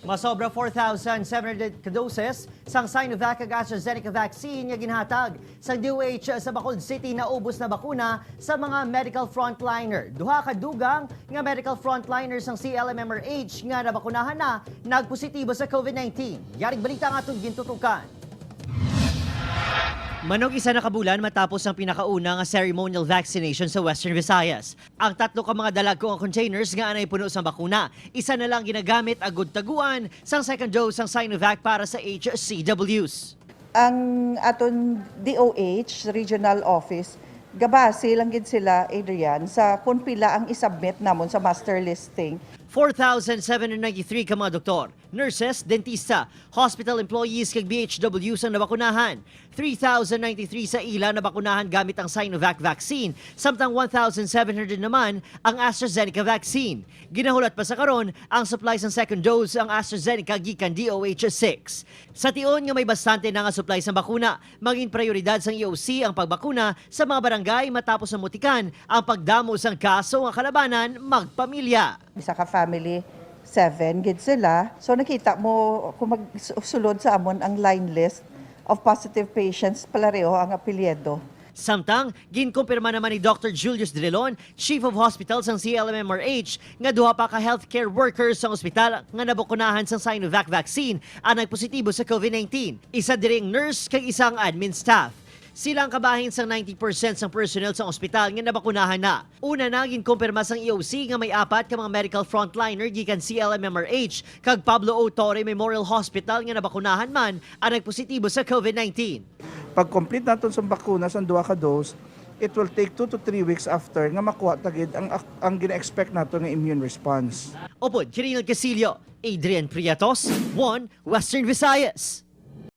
Masobra 4,700 doses sang Sinovac ug AstraZeneca vaccine nga ginhatag sa DOH sa Bacolod City na ubos na bakuna sa mga medical frontliner. Duha ka dugang nga medical frontliners sang CLMMRH nga nabakunahan na nagpositibo sa COVID-19. Yaring balita nga itong gintutukan. Manog isa na kabulan matapos ang pinakauna nga ceremonial vaccination sa Western Visayas. Ang tatlo ka mga dalagkong containers nga anay puno sa bakuna, isa na lang ginagamit agud taguan sang second dose ng Sinovac para sa HCWs. Ang aton DOH Regional Office gabase lang gid sila, Adrian, sa kung pila ang isubmit namon sa master listing. 4,793 ka mga doktor, nurses, dentista, hospital employees kag BHWs ang nabakunahan. 3,093 sa ila nabakunahan gamit ang Sinovac vaccine, samtang 1,700 naman ang AstraZeneca vaccine. Ginahulat pa sa karon ang supplies ng second dose ang AstraZeneca gikan DOH-6. Sa tion nga may bastante na nga supplies ng bakuna, maging prioridad sang EOC ang pagbakuna sa mga barangay matapos na mutikan ang pagdamo sang kaso nga kalabanan magpamilya. Isa ka family, 7 gid sila. So nakita mo kung magsulod sa amon ang line list of positive patients, palareho ang apelyido. Samtang, ginkumpirma naman ni Dr. Julius Drilon, Chief of Hospitals ng CLMMRH, nga duha pa ka healthcare workers sa ospital nga nabukunahan sa Sinovac vaccine ang nagpositibo sa COVID-19. Isa diring nurse kag isang admin staff. Silang kabahin sa 90% ng personnel sa ospital nga nabakunahan na. Una na ginkumpirma sang EOC nga may 4 ka mga medical frontliner gikan CLMMRH kag Pablo O. Torre Memorial Hospital nga nabakunahan man ang nagpositibo sa COVID-19. Pag complete natin sa bakuna sa duha ka dose, it will take 2 to 3 weeks after nga makuha tagid ang gina-expect nato nga immune response. Opod, Kirinal Casillo, Adrian Priatos, 1 Western Visayas.